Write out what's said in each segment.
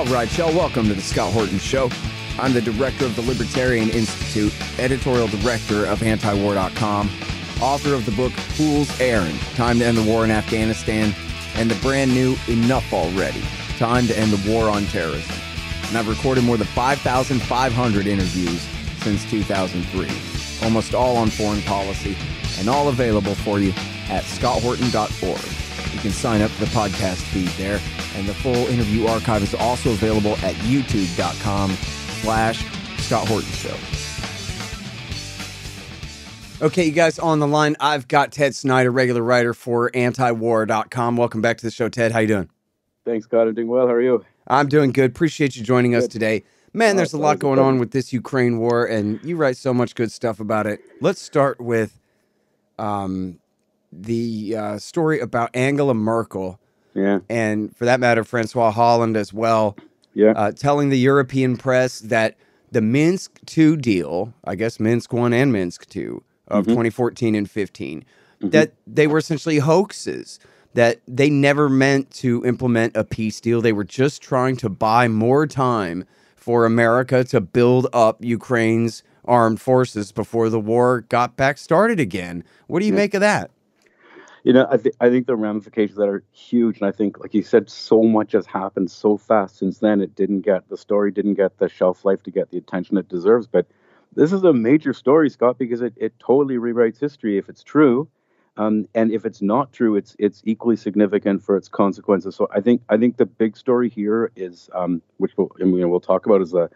All right, y'all, welcome to the Scott Horton Show. I'm the director of the Libertarian Institute, editorial director of antiwar.com, author of the book Fool's Errand, Time to End the War in Afghanistan, and the brand new Enough Already, Time to End the War on Terrorism. And I've recorded more than 5,500 interviews since 2003, almost all on foreign policy, and all available for you at scotthorton.org. You can sign up for the podcast feed there, and the full interview archive is also available at youtube.com/Scott Horton Show. Okay, you guys, on the line, I've got Ted Snider, regular writer for antiwar.com. Welcome back to the show, Ted. How you doing? Thanks, Scott. I'm doing well. How are you? I'm doing good. Appreciate you joining us today. Man, there's a lot going on with this Ukraine war, and you write so much good stuff about it. Let's start with the story about Angela Merkel. Yeah. And for that matter, Francois Hollande as well. Yeah. Telling the European press that the Minsk II deal, I guess Minsk I and Minsk II of 2014 and 15, that they were essentially hoaxes, that they never meant to implement a peace deal. They were just trying to buy more time for America to build up Ukraine's armed forces before the war got back started again. What do you make of that? You know, I think the ramifications that are huge, and I think, like you said, so much has happened so fast since then. The story didn't get the shelf life to get the attention it deserves. But this is a major story, Scott, because it totally rewrites history if it's true, and if it's not true, it's equally significant for its consequences. So I think the big story here is, which we'll talk about, is the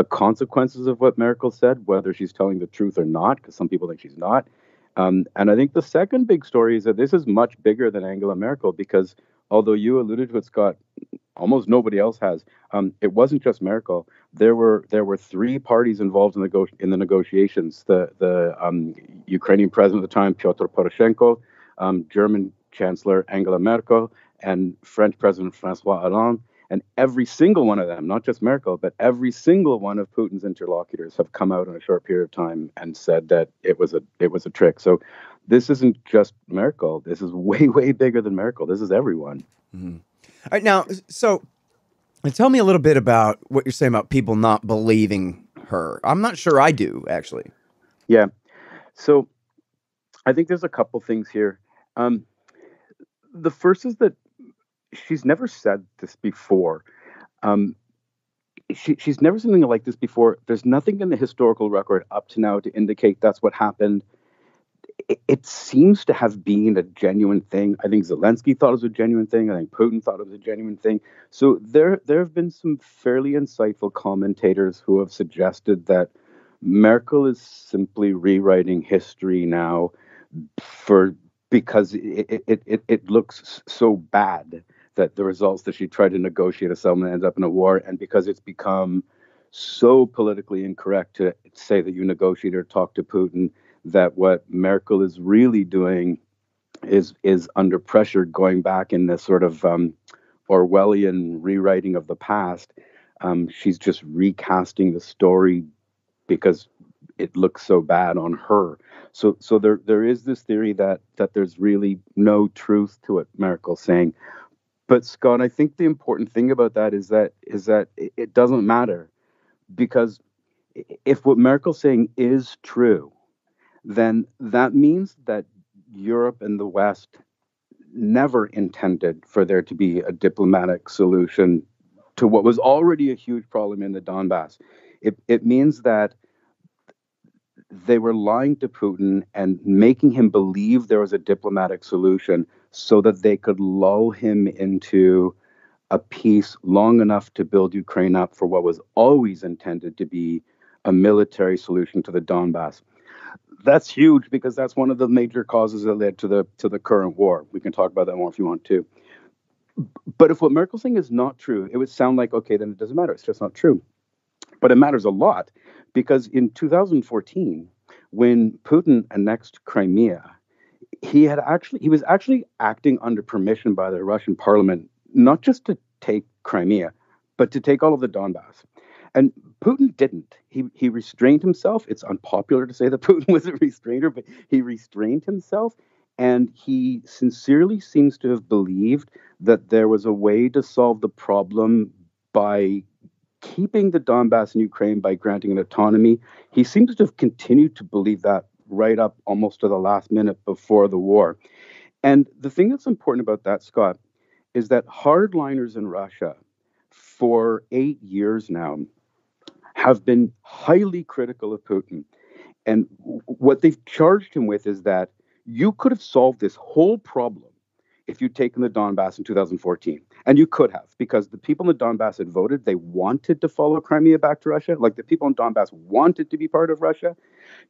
consequences of what Merkel said, whether she's telling the truth or not, because some people think she's not. And I think the second big story is that this is much bigger than Angela Merkel, because although you alluded to it, Scott, almost nobody else has. It wasn't just Merkel. There were three parties involved in the negotiations: the Ukrainian president at the time, Pyotr Poroshenko, German Chancellor Angela Merkel, and French President François Hollande. And every single one of them, not just Merkel, but every single one of Putin's interlocutors have come out in a short period of time and said that it was a trick. So this isn't just Merkel. This is way, way bigger than Merkel. This is everyone. Mm-hmm. All right, now, so tell me a little bit about what you're saying about people not believing her. I'm not sure I do, actually. Yeah. So I think there's a couple things here. The first is that she's never said this before. She's never said something like this before. There's nothing in the historical record up to now to indicate that's what happened. It seems to have been a genuine thing. I think Zelensky thought it was a genuine thing. I think Putin thought it was a genuine thing. So there have been some fairly insightful commentators who have suggested that Merkel is simply rewriting history now because it looks so bad that the results that she tried to negotiate a settlement ends up in a war, and because it's become so politically incorrect to say that you negotiate or talk to Putin, that what Merkel is really doing is under pressure, going back in this sort of Orwellian rewriting of the past. She's just recasting the story because it looks so bad on her. So there is this theory that there's really no truth to what Merkel's saying. But Scott, I think the important thing about that is that it doesn't matter, because if what Merkel's saying is true, then that means that Europe and the West never intended for there to be a diplomatic solution to what was already a huge problem in the Donbas. It means that they were lying to Putin and making him believe there was a diplomatic solution so that they could lull him into a peace long enough to build Ukraine up for what was always intended to be a military solution to the Donbas. That's huge, because that's one of the major causes that led to the current war. We can talk about that more if you want to. But if what Merkel's saying is not true, it would sound like, okay, then it doesn't matter. It's just not true. But it matters a lot, because in 2014, when Putin annexed Crimea, he was actually acting under permission by the Russian parliament, not just to take Crimea, but to take all of the Donbas. And Putin didn't. He restrained himself. It's unpopular to say that Putin was a restrainer, but he restrained himself. And he sincerely seems to have believed that there was a way to solve the problem by keeping the Donbas in Ukraine, by granting an autonomy. He seems to have continued to believe that right up almost to the last minute before the war. And the thing that's important about that, Scott, is that hardliners in Russia for 8 years now have been highly critical of Putin. And what they've charged him with is that you could have solved this whole problem if you'd taken the Donbas in 2014. And you could have, because the people in the Donbas had voted. They wanted to follow Crimea back to Russia. Like, the people in Donbas wanted to be part of Russia.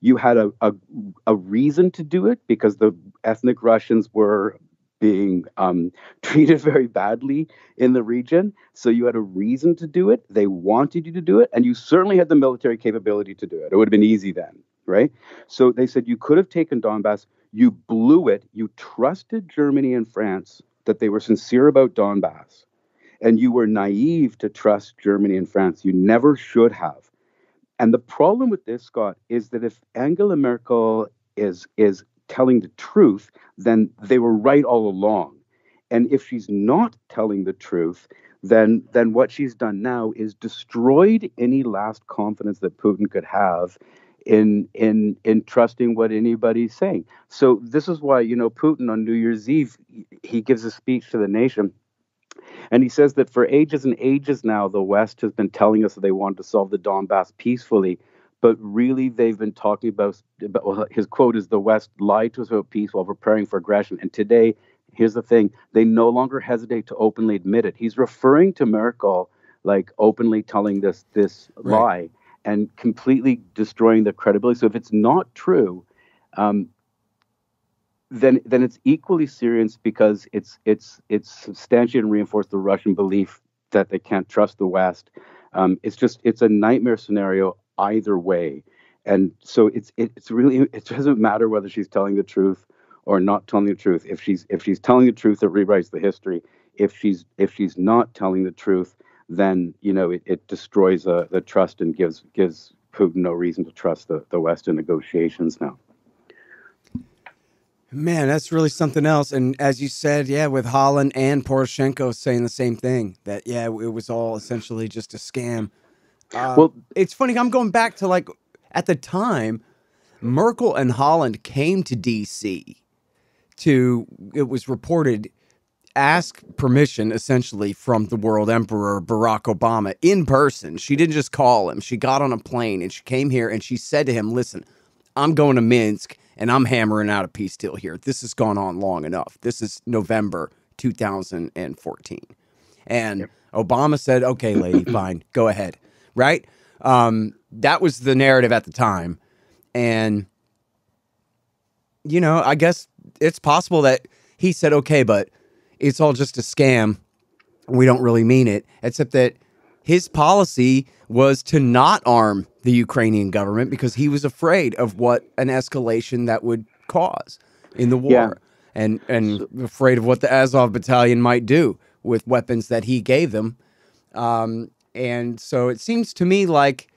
You had a reason to do it because the ethnic Russians were being treated very badly in the region. So you had a reason to do it. They wanted you to do it. And you certainly had the military capability to do it. It would have been easy then, right? So they said you could have taken Donbas. You blew it. You trusted Germany and France that they were sincere about Donbas. And you were naive to trust Germany and France. You never should have. And the problem with this, Scott, is that if Angela Merkel is telling the truth, then they were right all along. And if she's not telling the truth, then what she's done now is destroyed any last confidence that Putin could have in trusting what anybody's saying. So this is why, Putin on New Year's Eve, he gives a speech to the nation. And he says that for ages and ages now, the West has been telling us that they want to solve the Donbass peacefully. But really, they've been talking about well, his quote is, the West lied to us about peace while preparing for aggression. And today, here's the thing, they no longer hesitate to openly admit it. He's referring to Merkel, like, openly telling this Right. lie and completely destroying the credibility. So if it's not true, then it's equally serious, because it's substantiated and reinforced the Russian belief that they can't trust the West. It's a nightmare scenario either way, and so it's really, it doesn't matter whether she's telling the truth or not telling the truth. If she's telling the truth, it rewrites the history. If she's not telling the truth, then it destroys the trust and gives Putin no reason to trust the West in negotiations now. Man, that's really something else. And as you said, yeah, with Holland and Poroshenko saying the same thing, that, yeah, it was all essentially just a scam. Well, it's funny. I'm going back to, like, at the time, Merkel and Holland came to D.C. to, it was reported, ask permission essentially from the world emperor Barack Obama in person. She didn't just call him. She got on a plane and she came here and she said to him, listen, I'm going to Minsk and I'm hammering out a peace deal here. This has gone on long enough. This is November 2014. And Yep. Obama said, okay, lady, fine, go ahead. Right? That was the narrative at the time. And, I guess it's possible that he said, okay, but it's all just a scam. We don't really mean it, except that his policy was to not arm the Ukrainian government because he was afraid of what an escalation that would cause in the war. Yeah. And afraid of what the Azov battalion might do with weapons that he gave them. And so it seems to me like,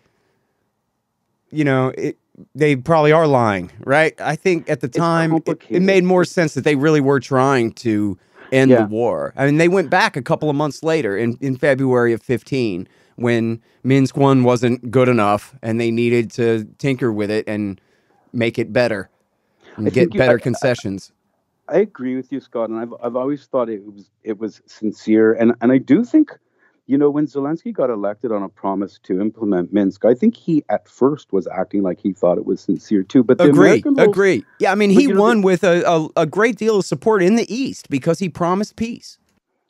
they probably are lying, right? I think at the time it made more sense that they really were trying to end the war. I mean, they went back a couple of months later in February of 15 when Minsk 1 wasn't good enough and they needed to tinker with it and make it better and get better concessions. I agree with you, Scott, and I've always thought it was sincere, and I do think, when Zelensky got elected on a promise to implement Minsk, I think he at first was acting like he thought it was sincere too. But the agree. Yeah, I mean, he won with a great deal of support in the East because he promised peace.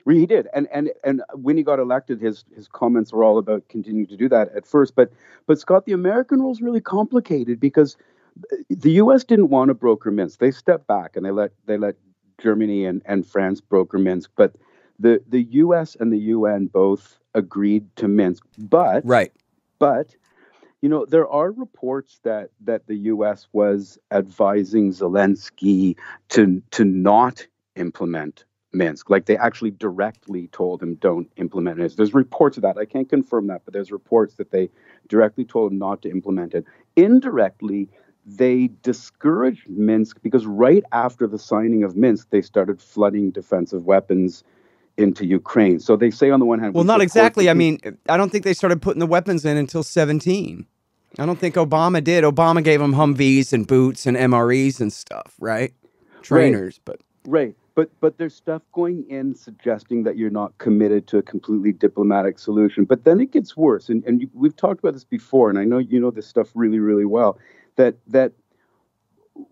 He did, and when he got elected, his comments were all about continuing to do that at first. But Scott, the American role is really complicated because the U.S. didn't want to broker Minsk. They stepped back and they let Germany and France broker Minsk. But the U.S. and the UN both agreed to Minsk. But there are reports that the U.S. was advising Zelensky to not implement Minsk. Like, they actually directly told him, don't implement it. There's reports of that. I can't confirm that, but there's reports that they directly told him not to implement it. Indirectly, they discouraged Minsk because right after the signing of Minsk, they started flooding defensive weapons into Ukraine. So they say on the one hand, well, not exactly. I mean, I don't think they started putting the weapons in until 17. I don't think Obama did. Obama gave them Humvees and boots and MREs and stuff, right? Trainers, but right. But there's stuff going in suggesting that you're not committed to a completely diplomatic solution. But then it gets worse, and we've talked about this before, and I know you know this stuff really, really well. That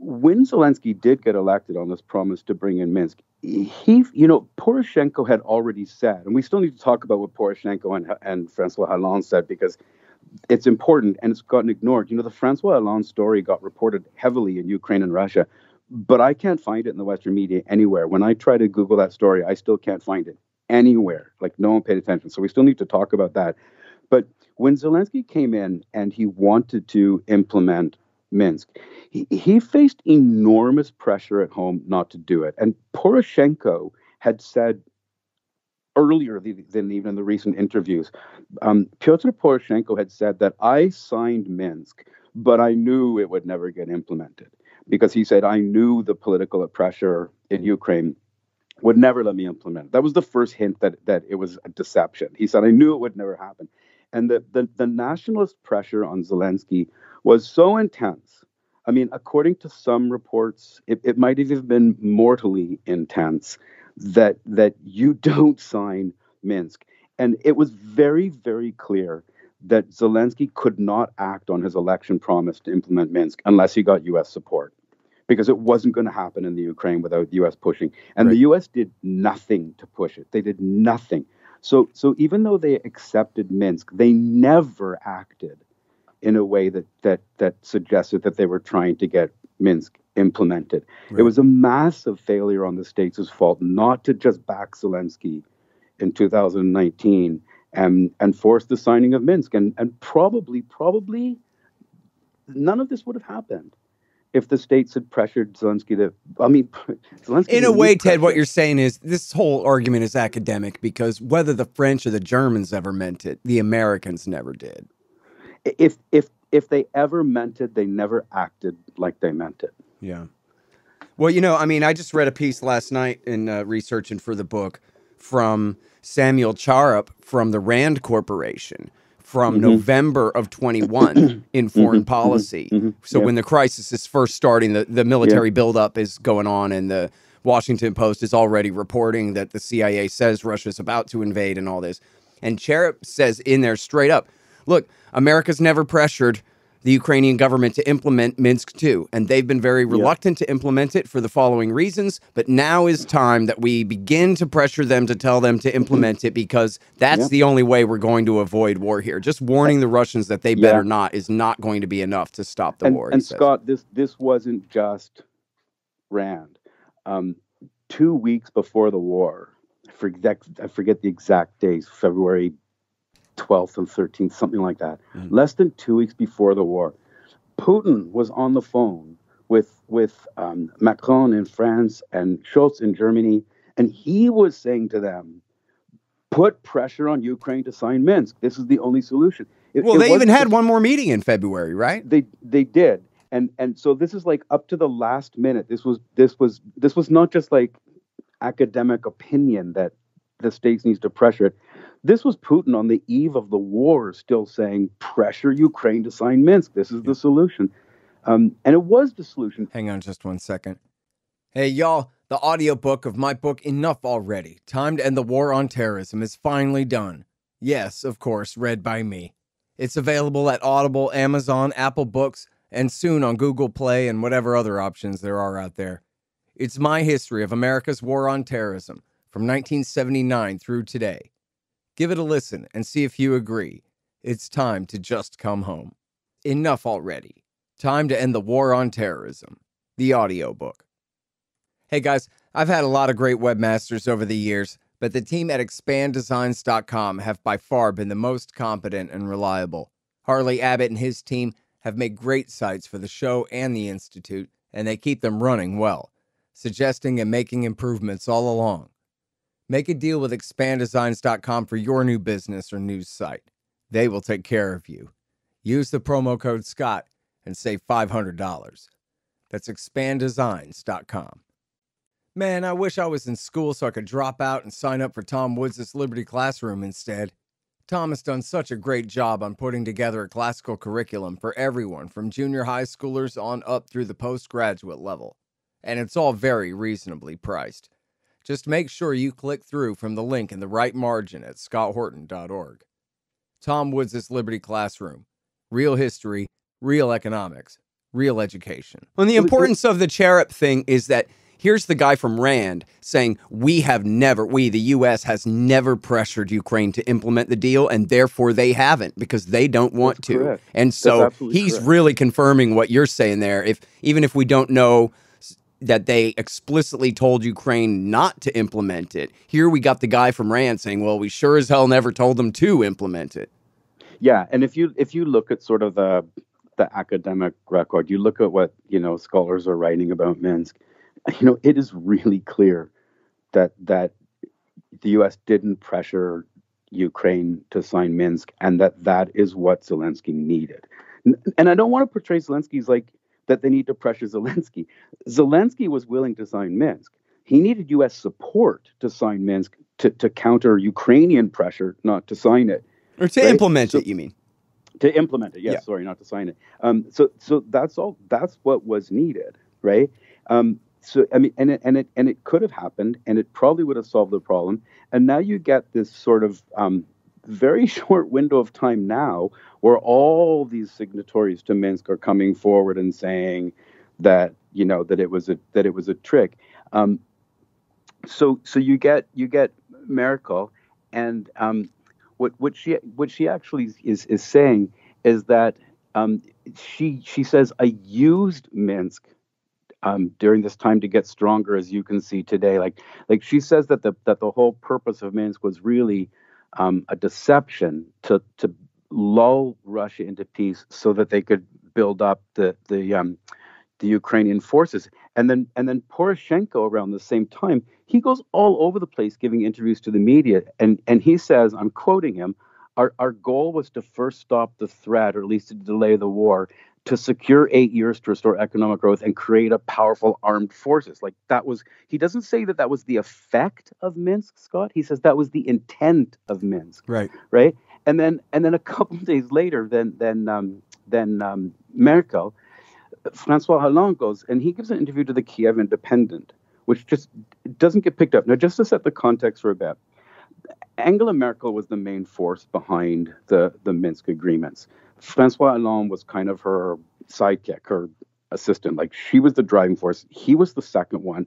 when Zelensky did get elected on this promise to bring in Minsk, Poroshenko had already said, and we still need to talk about what Poroshenko and Francois Hollande said, because it's important and it's gotten ignored. The Francois Hollande story got reported heavily in Ukraine and Russia, but I can't find it in the Western media anywhere. When I try to Google that story, I still can't find it anywhere. Like, no one paid attention. So we still need to talk about that. But when Zelensky came in and he wanted to implement Minsk, he faced enormous pressure at home not to do it. And Poroshenko had said earlier than even in the recent interviews, Pyotr Poroshenko had said that I signed Minsk, but I knew it would never get implemented, because he said, I knew the political pressure in Ukraine would never let me implement it. That was the first hint that it was a deception. He said, I knew it would never happen. And the nationalist pressure on Zelensky was so intense. I mean, according to some reports, it might have even been mortally intense that you don't sign Minsk. And it was very, very clear that Zelensky could not act on his election promise to implement Minsk unless he got U.S. support, because it wasn't going to happen in the Ukraine without the U.S. pushing. And the U.S. did nothing to push it. They did nothing. So even though they accepted Minsk, they never acted in a way that suggested that they were trying to get Minsk implemented. Right. It was a massive failure on the states' fault not to just back Zelensky in 2019 and force the signing of Minsk. And probably none of this would have happened if the states had pressured Zelensky to, Zelensky. In a way, Ted, what you're saying is this whole argument is academic, because whether the French or the Germans ever meant it, the Americans never did. If they ever meant it, they never acted like they meant it. Yeah. Well, I just read a piece last night in researching for the book from Samuel Charup from the Rand Corporation from November of 21 in foreign policy. So when the crisis is first starting, the military buildup is going on, and the Washington Post is already reporting that the CIA says Russia's about to invade and all this. And Charup says in there straight up, look, America's never pressured the Ukrainian government to implement Minsk II, and they've been very reluctant to implement it for the following reasons. But now is time that we begin to pressure them to tell them to implement it, because that's the only way we're going to avoid war here. Just warning the Russians that they better not is not going to be enough to stop the war. And Scott, this wasn't just Rand. 2 weeks before the war, I forget the exact days, February 12th and 13th, something like that. Less than 2 weeks before the war, Putin was on the phone with Macron in France and Scholz in Germany, and he was saying to them, put pressure on Ukraine to sign Minsk. This is the only solution. They even had one more meeting in February, right? They did. And so this is like up to the last minute. This was not just like academic opinion that the states needs to pressure it. This was Putin on the eve of the war still saying, pressure Ukraine to sign Minsk. This is the solution. And it was the solution. Hang on just 1 second. Hey, y'all, the audiobook of my book, Enough Already, Time to End the War on Terrorism, is finally done. Yes, of course, read by me. It's available at Audible, Amazon, Apple Books, and soon on Google Play and whatever other options there are out there. It's my history of America's war on terrorism from 1979 through today. Give it a listen and see if you agree. It's time to just come home. Enough already. Time to end the war on terrorism. The audiobook. Hey guys, I've had a lot of great webmasters over the years, but the team at expanddesigns.com have by far been the most competent and reliable. Harley Abbott and his team have made great sites for the show and the Institute, and they keep them running well, suggesting and making improvements all along. Make a deal with expanddesigns.com for your new business or news site. They will take care of you. Use the promo code SCOTT and save $500. That's expanddesigns.com. Man, I wish I was in school so I could drop out and sign up for Tom Woods' Liberty Classroom instead. Tom has done such a great job on putting together a classical curriculum for everyone from junior high schoolers on up through the postgraduate level. And it's all very reasonably priced. Just make sure you click through from the link in the right margin at scotthorton.org. Tom Woods' Liberty Classroom. Real history, real economics, real education. Well, the importance of the Cherub thing is that here's the guy from RAND saying the U.S. has never pressured Ukraine to implement the deal, and therefore they haven't because they don't want to. Correct. And so he's correct. really confirming what you're saying there. Even if we don't know that they explicitly told Ukraine not to implement it, here we got the guy from RAND saying, well, we sure as hell never told them to implement it. Yeah, and if you look at sort of the academic record, you look at what scholars are writing about Minsk, it is really clear that the U.S. didn't pressure Ukraine to sign Minsk, and that is what Zelensky needed. And I don't want to portray Zelensky's like that they need to pressure Zelensky. Zelensky was willing to sign Minsk. He needed U.S. support to sign Minsk to counter Ukrainian pressure not to sign it. Or to implement it, you mean? To implement it, yes. Yeah. Sorry, not to sign it. So that's all. That's what was needed, right? So I mean, and it could have happened, and it probably would have solved the problem. And now you get this sort of very short window of time now, where all these signatories to Minsk are coming forward and saying that that it was a trick. So you get Merkel, and what she actually is saying is that she says, I used Minsk during this time to get stronger, as you can see today. Like she says that the whole purpose of Minsk was really a deception to lull Russia into peace so that they could build up the Ukrainian forces. And then Poroshenko, around the same time, he goes all over the place giving interviews to the media, and he says, I'm quoting him, our goal was to first stop the threat, or at least to delay the war, to secure 8 years to restore economic growth and create a powerful armed forces. Like that was, he doesn't say that was the effect of Minsk, Scott. He says that was the intent of Minsk. Right. Right. And then a couple of days later, then Merkel, Francois Hollande goes and he gives an interview to the Kiev Independent, which just doesn't get picked up. Now, just to set the context for a bit, Angela Merkel was the main force behind the Minsk agreements. Francois Hollande was kind of her sidekick, her assistant. Like she was the driving force. He was the second one.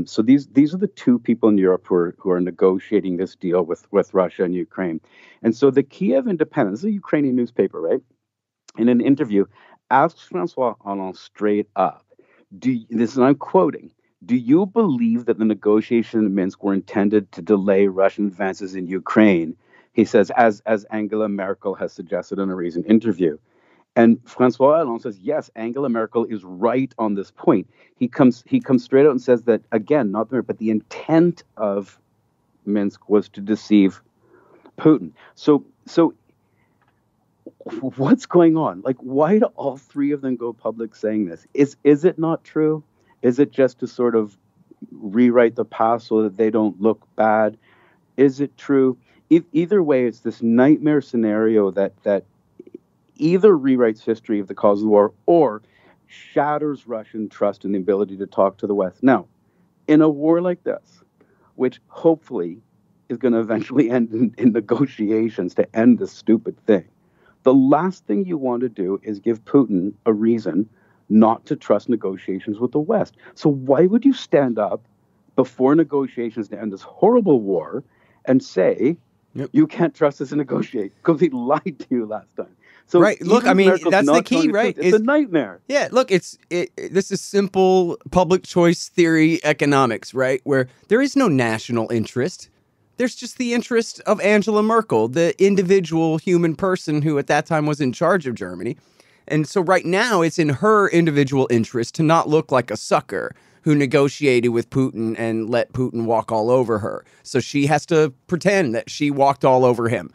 So these are the two people in Europe who are negotiating this deal with Russia and Ukraine. And so the Kiev Independent, this is a Ukrainian newspaper, right? In an interview, asks Francois Hollande straight up, and I'm quoting, do you believe that the negotiations in Minsk were intended to delay Russian advances in Ukraine? He says, as Angela Merkel has suggested in a recent interview. And Francois Hollande says, yes, Angela Merkel is right on this point. He comes straight out and says that, again, not the but the intent of Minsk was to deceive Putin. So what's going on? Like, why do all three of them go public saying this? Is it not true? Is it just to sort of rewrite the past so that they don't look bad? Is it true? Either way, it's this nightmare scenario that either rewrites history of the cause of the war or shatters Russian trust in the ability to talk to the West. Now, in a war like this, which hopefully is going to eventually end in negotiations to end this stupid thing, the last thing you want to do is give Putin a reason not to trust negotiations with the West. So why would you stand up before negotiations to end this horrible war and say, you can't trust us to negotiate? Because he lied to you last time. So right. Look, I mean, Merkel's that's the key, right? It's a nightmare. Yeah, look, this is simple public choice theory economics, right? Where there is no national interest. There's just the interest of Angela Merkel, the individual human person who at that time was in charge of Germany. And so right now it's in her individual interest to not look like a sucker who negotiated with Putin and let Putin walk all over her. So she has to pretend that she walked all over him.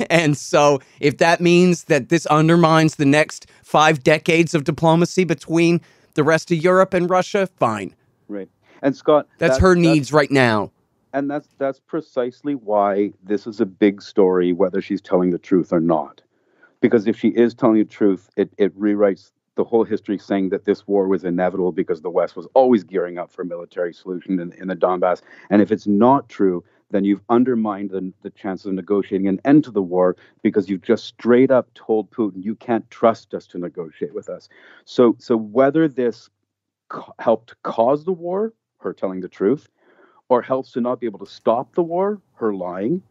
And so if that means that this undermines the next 5 decades of diplomacy between the rest of Europe and Russia, fine. Right. And Scott, That's her needs right now. And that's precisely why this is a big story, whether she's telling the truth or not. Because if she is telling the truth, it rewrites the whole history, saying that this war was inevitable because the West was always gearing up for a military solution in the Donbas. And if it's not true, then you've undermined the chances of negotiating an end to the war, because you've just straight up told Putin, you can't trust us to negotiate with us. So whether this helped cause the war, her telling the truth, or helps to not be able to stop the war, her lying,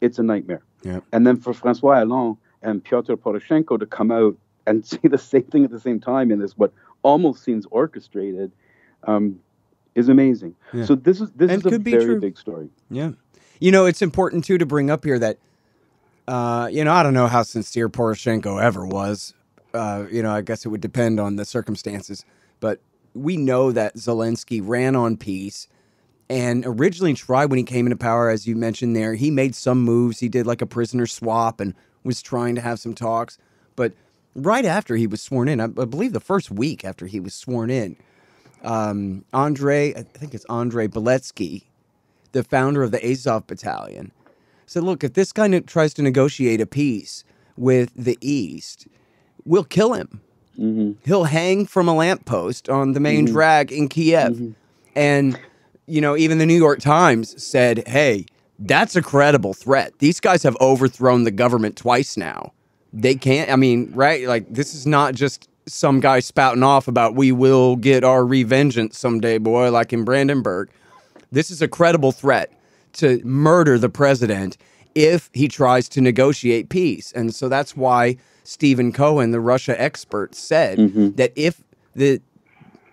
it's a nightmare. Yeah. And then for François Hollande and Pyotr Poroshenko to come out and say the same thing at the same time in this what almost seems orchestrated is amazing. Yeah. So this is a very big story. Yeah. You know, it's important too to bring up here that I don't know how sincere Poroshenko ever was. I guess it would depend on the circumstances, but we know that Zelensky ran on peace. And originally tried, when he came into power, as you mentioned there, he made some moves. He did like a prisoner swap and was trying to have some talks. But right after he was sworn in, I believe the first week after he was sworn in, Andrei Beletsky, the founder of the Azov Battalion, said, look, if this guy tries to negotiate a peace with the East, we'll kill him. Mm-hmm. He'll hang from a lamppost on the main drag in Kiev. Mm-hmm. And even the New York Times said, hey, that's a credible threat. These guys have overthrown the government twice now. They can't, right? Like, this is not just some guy spouting off about we will get our revengeance someday, boy, like in Brandenburg. This is a credible threat to murder the president if he tries to negotiate peace. And so that's why Stephen Cohen, the Russia expert, said that if the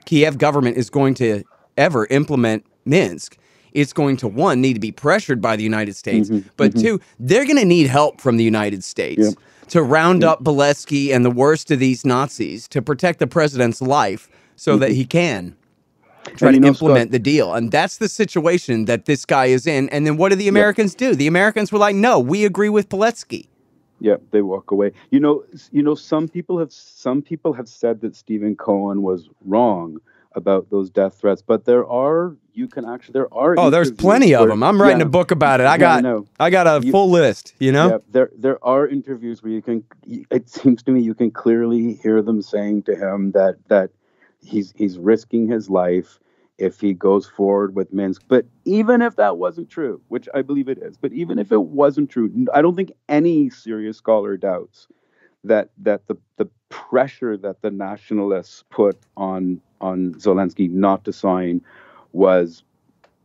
Kiev government is going to ever implement Minsk, it's going to, one, need to be pressured by the United States, but two, they're going to need help from the United States to round up Beletsky and the worst of these Nazis to protect the president's life so that he can try to implement the deal. And that's the situation that this guy is in. And then what do the Americans do? The Americans were like, no, we agree with Beletsky. Yeah, they walk away. Some people have said that Stephen Cohen was wrong about those death threats, but there are there's plenty of them. I'm writing a book about it. I got a full list, Yeah, there are interviews where it seems to me you can clearly hear them saying to him that he's risking his life if he goes forward with Minsk. But even if that wasn't true, which I believe it is, but even if it wasn't true, I don't think any serious scholar doubts that the pressure that the nationalists put on Zelensky not to sign was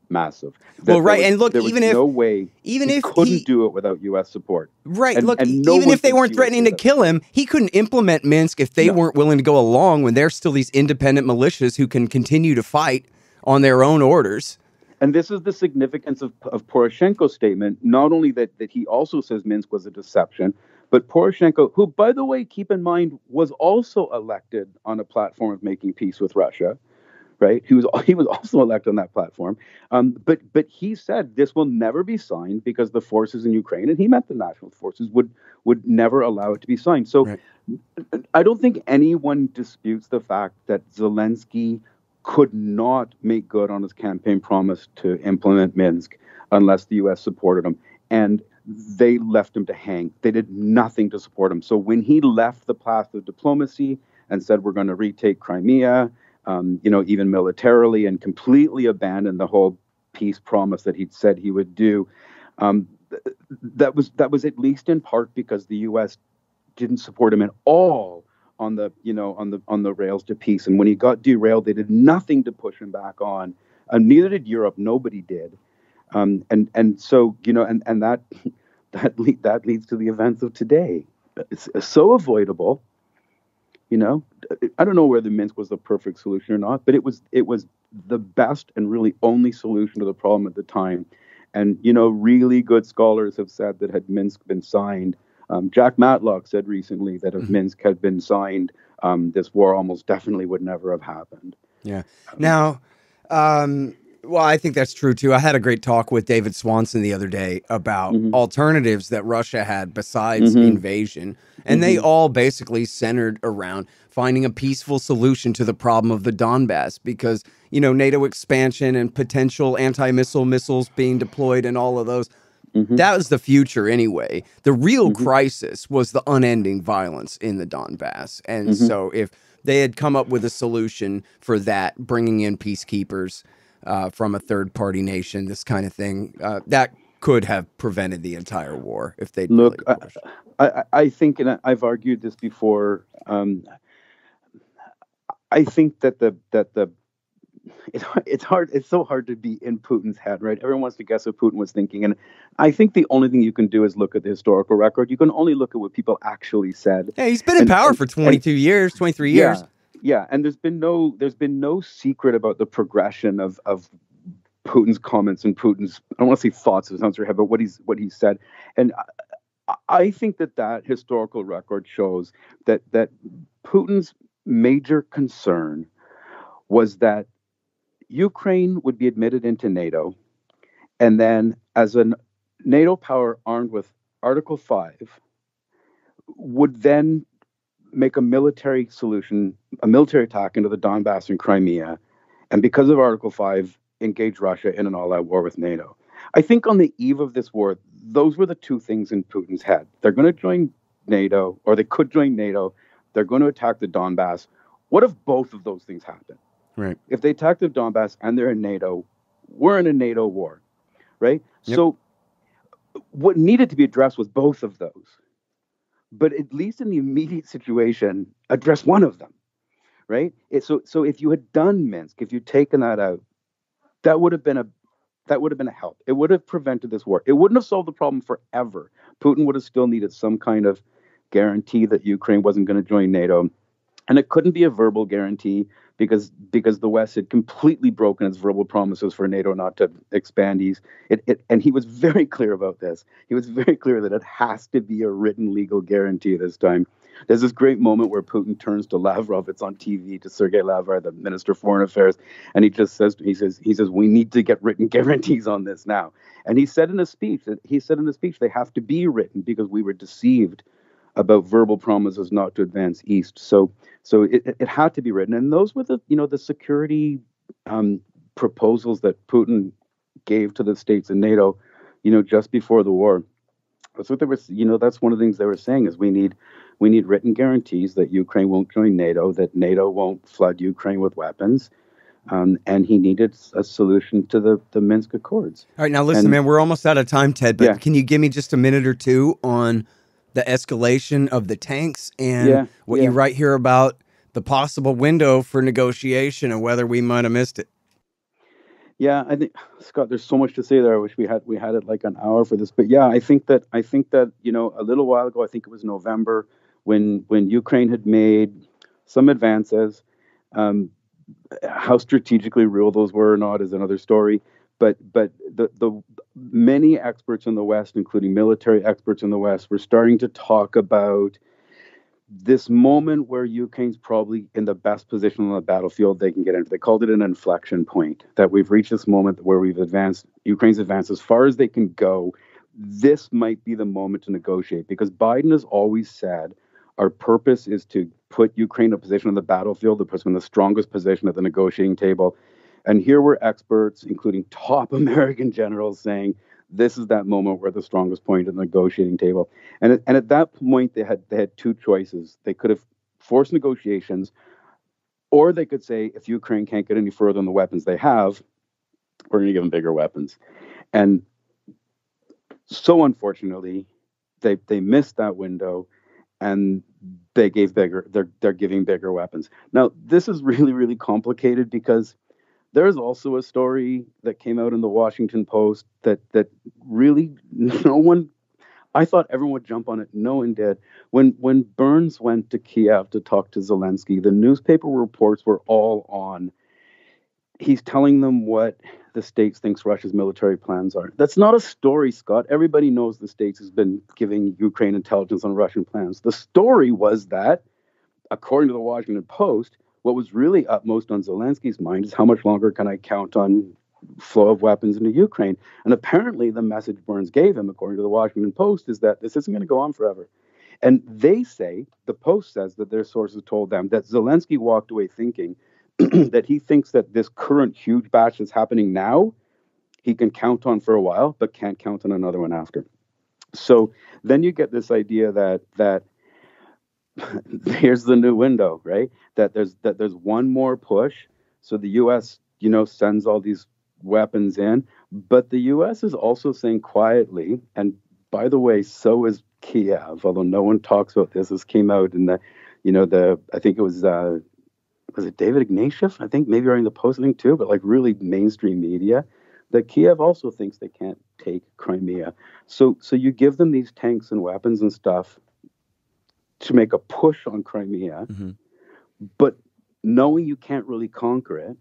massive. And look, even if couldn't do it without U.S. support. Right, even if they weren't threatening to kill him, he couldn't implement Minsk if they weren't willing to go along when there's still these independent militias who can continue to fight on their own orders. And this is the significance of Poroshenko's statement, not only that he also says Minsk was a deception, but Poroshenko, who, by the way, keep in mind, was also elected on a platform of making peace with Russia, right? He was also elected on that platform. But he said this will never be signed because the forces in Ukraine, and he meant the national forces, would never allow it to be signed. So I don't think anyone disputes the fact that Zelensky could not make good on his campaign promise to implement Minsk unless the U.S. supported him. And they left him to hang. They did nothing to support him. So when he left the path of diplomacy and said, we're going to retake Crimea, even militarily, and completely abandoned the whole peace promise that he'd said he would do, that was at least in part because the U.S. didn't support him at all on the rails to peace. And when he got derailed, they did nothing to push him back on. Neither did Europe. Nobody did. So that leads to the events of today. It's so avoidable. I don't know whether Minsk was the perfect solution or not, but it was the best and really only solution to the problem at the time. And really good scholars have said that had Minsk been signed, Jack Matlock said recently that if Minsk had been signed, this war almost definitely would never have happened. Yeah. Now, Well, I think that's true too. I had a great talk with David Swanson the other day about Mm-hmm. alternatives that Russia had besides Mm-hmm. invasion. And they all basically centered around finding a peaceful solution to the problem of the Donbas because, NATO expansion and potential anti-missile missiles being deployed and all of those. Mm-hmm. That was the future anyway. The real Mm-hmm. crisis was the unending violence in the Donbas. And Mm-hmm. so if they had come up with a solution for that, bringing in peacekeepers from a third-party nation, this kind of thing, that could have prevented the entire war if they'd Look, really pushed. I think, and I've argued this before. I think that it's hard. It's so hard to be in Putin's head, right? Everyone wants to guess what Putin was thinking, and I think the only thing you can do is look at the historical record. You can only look at what people actually said. Yeah, he's been in power for 22 years, 23 years. Yeah, and there's been no secret about the progression of Putin's comments and Putin's, I don't want to say thoughts, it sounds very heavy, but what he said. And I think that historical record shows that Putin's major concern was that Ukraine would be admitted into NATO, and then as a NATO power armed with Article 5 would then make a military attack into the Donbas and Crimea, and because of Article 5, engage Russia in an all-out war with NATO. I think on the eve of this war, those were the two things in Putin's head. They're going to join NATO, or they could join NATO. They're going to attack the Donbas. What if both of those things happen? Right. If they attack the Donbas and they're in NATO, we're in a NATO war, right? Yep. So what needed to be addressed was both of those. But at least in the immediate situation, address one of them, right? So if you had done Minsk, if you'd taken that out, that would have been a help. It would have prevented this war. It wouldn't have solved the problem forever. Putin would have still needed some kind of guarantee that Ukraine wasn't going to join NATO. And it couldn't be a verbal guarantee because the West had completely broken its verbal promises for NATO not to expand east. And he was very clear about this. He was very clear that it has to be a written legal guarantee this time. There's this great moment where Putin turns to Lavrov. It's on TV, to Sergei Lavrov, the Minister of Foreign Affairs, and he says, we need to get written guarantees on this now. And he said in a speech they have to be written because we were deceived about verbal promises not to advance east. So it had to be written, and those were the security proposals that Putin gave to the states in NATO, just before the war. That's what they were. That's one of the things they were saying is we need written guarantees that Ukraine won't join NATO, that NATO won't flood Ukraine with weapons, and he needed a solution to the Minsk Accords. All right, now listen, man, we're almost out of time, Ted. But Can you give me just a minute or two on the escalation of the tanks and what you write here about the possible window for negotiation and whether we might have missed it? Yeah, I think, Scott, there's so much to say there. I wish we had it like an hour for this, but yeah, I think that a little while ago, I think it was November, when Ukraine had made some advances. How strategically real those were or not is another story. But the many experts in the West, including military experts in the West, were starting to talk about this moment where Ukraine's probably in the best position on the battlefield they can get into. They called it an inflection point, that we've reached this moment where Ukraine's advanced as far as they can go. This might be the moment to negotiate, because Biden has always said our purpose is to put Ukraine in a position on the battlefield, to put them in the strongest position at the negotiating table. And here were experts, including top American generals, saying this is that moment where the strongest point at the negotiating table. And at that point, they had two choices. They could have forced negotiations, or they could say, if Ukraine can't get any further than the weapons they have, we're going to give them bigger weapons. And so unfortunately, they missed that window, and they're giving bigger weapons. Now, this is really, really complicated, because there's also a story that came out in the Washington Post that really I thought everyone would jump on it. No one did. When Burns went to Kiev to talk to Zelensky, the newspaper reports were all on. He's telling them what the States thinks Russia's military plans are. That's not a story, Scott. Everybody knows the States has been giving Ukraine intelligence on Russian plans. The story was that, according to the Washington Post, what was really upmost on Zelensky's mind is how much longer can I count on flow of weapons into Ukraine. And apparently the message Burns gave him, according to the Washington Post, is that this isn't going to go on forever. And they say, the Post says that their sources told them that Zelensky walked away thinking that he thinks that this current huge batch that's happening now, he can count on for a while, but can't count on another one after. So then you get this idea that here's the new window, right? That there's one more push. So the U.S., sends all these weapons in, but the U.S. is also saying quietly, and by the way, so is Kiev, although no one talks about this. This came out in I think it was it David Ignatieff? I think maybe writing the Post thing too, but like really mainstream media, that Kiev also thinks they can't take Crimea. So you give them these tanks and weapons and stuff to make a push on Crimea, but knowing you can't really conquer it.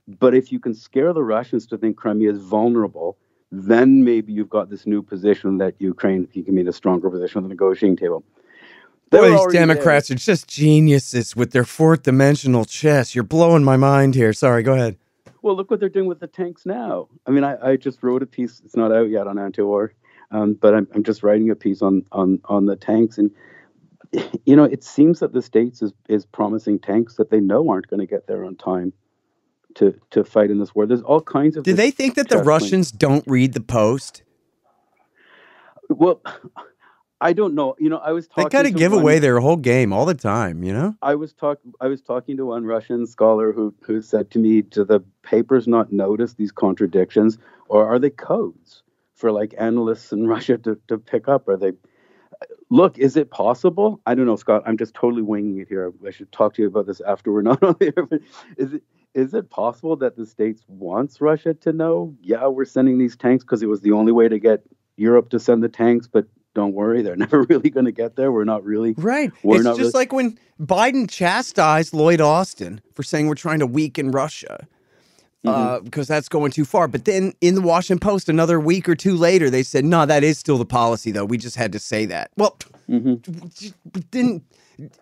But if you can scare the Russians to think Crimea is vulnerable, then maybe you've got this new position that Ukraine can be in a stronger position on the negotiating table. Boy, these Democrats are just geniuses with their fourth dimensional chess. You're blowing my mind here. Sorry, go ahead. Well, look what they're doing with the tanks now. I mean, I just wrote a piece. It's not out yet on anti-war, but I'm just writing a piece on the tanks. And, it seems that the States is promising tanks that they know aren't going to get there on time to fight in this war. There's all kinds of... Do they think that the Russians don't read the Post? Well, I don't know. I was talking... They got to give away their whole game all the time, I was talking to one Russian scholar who said to me, do the papers not notice these contradictions, or are they codes for like analysts in Russia to pick up? Are they... Look, is it possible? I don't know, Scott. I'm just totally winging it here. I should talk to you about this after we're not on the air. But is it possible that the States wants Russia to know, yeah, we're sending these tanks because it was the only way to get Europe to send the tanks, but don't worry, they're never really going to get there. We're not really... Right. It's just like when Biden chastised Lloyd Austin for saying we're trying to weaken Russia. Because that's going too far. But then in the Washington Post, another week or two later, they said, no, that is still the policy, though. We just had to say that. Well, didn't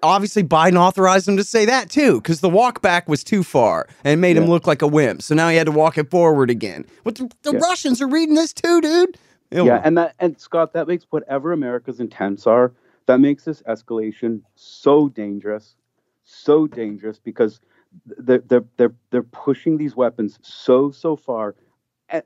obviously Biden authorized him to say that, too, because the walk back was too far and made him look like a wimp. So now he had to walk it forward again. But the Russians are reading this, too, dude. Yeah, and Scott, that makes whatever America's intents are, that makes this escalation so dangerous because they're pushing these weapons so far,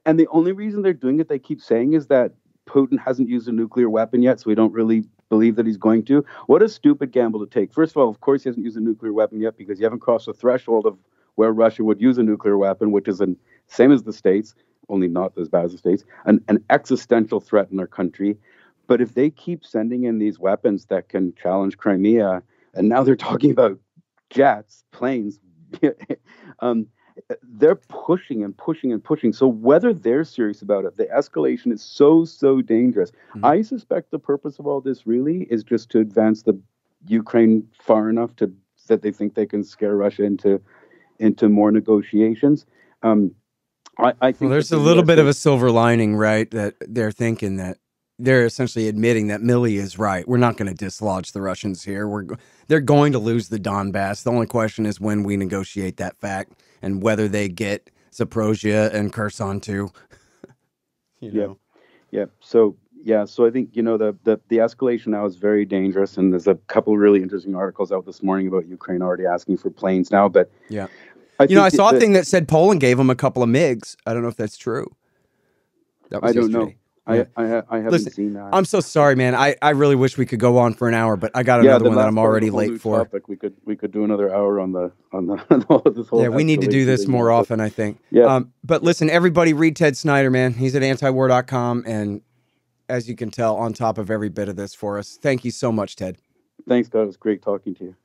and the only reason they're doing it, they keep saying, is that Putin hasn't used a nuclear weapon yet, so we don't really believe that he's going to. What a stupid gamble to take. First of all, of course, he hasn't used a nuclear weapon yet because you haven't crossed the threshold of where Russia would use a nuclear weapon, which is same as the States, only not as bad as the States, an existential threat in our country. But if they keep sending in these weapons that can challenge Crimea, and now they're talking about jets, planes, they're pushing and pushing and pushing. So whether they're serious about it, the escalation is so dangerous. I suspect the purpose of all this really is just to advance the Ukraine far enough that they think they can scare Russia into more negotiations. I think there's a little bit of a silver lining, right? That they're thinking that they're essentially admitting that Milley is right. We're not going to dislodge the Russians here. They're going to lose the Donbas. The only question is when we negotiate that fact and whether they get Zaporozhye and Kherson too. Yeah. So I think the escalation now is very dangerous, and there's a couple really interesting articles out this morning about Ukraine already asking for planes now. But yeah, I saw a thing that said Poland gave them a couple of MiGs. I don't know if that's true. That was yesterday. Know. I haven't seen that. I'm so sorry, man. I really wish we could go on for an hour, but I got another one that I'm already late for. Topic. We could do another hour on this whole. Yeah, we need to do this more often, I think. Yeah. But listen, everybody, read Ted Snider, man. He's at antiwar.com, and as you can tell, on top of every bit of this for us. Thank you so much, Ted. Thanks, God. It was great talking to you.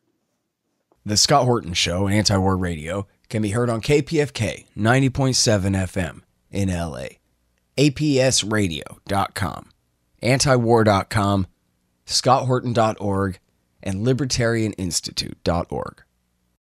The Scott Horton Show, Anti-War Radio, can be heard on KPFK 90.7 FM in LA. APSradio.com, antiwar.com, scotthorton.org, and libertarianinstitute.org.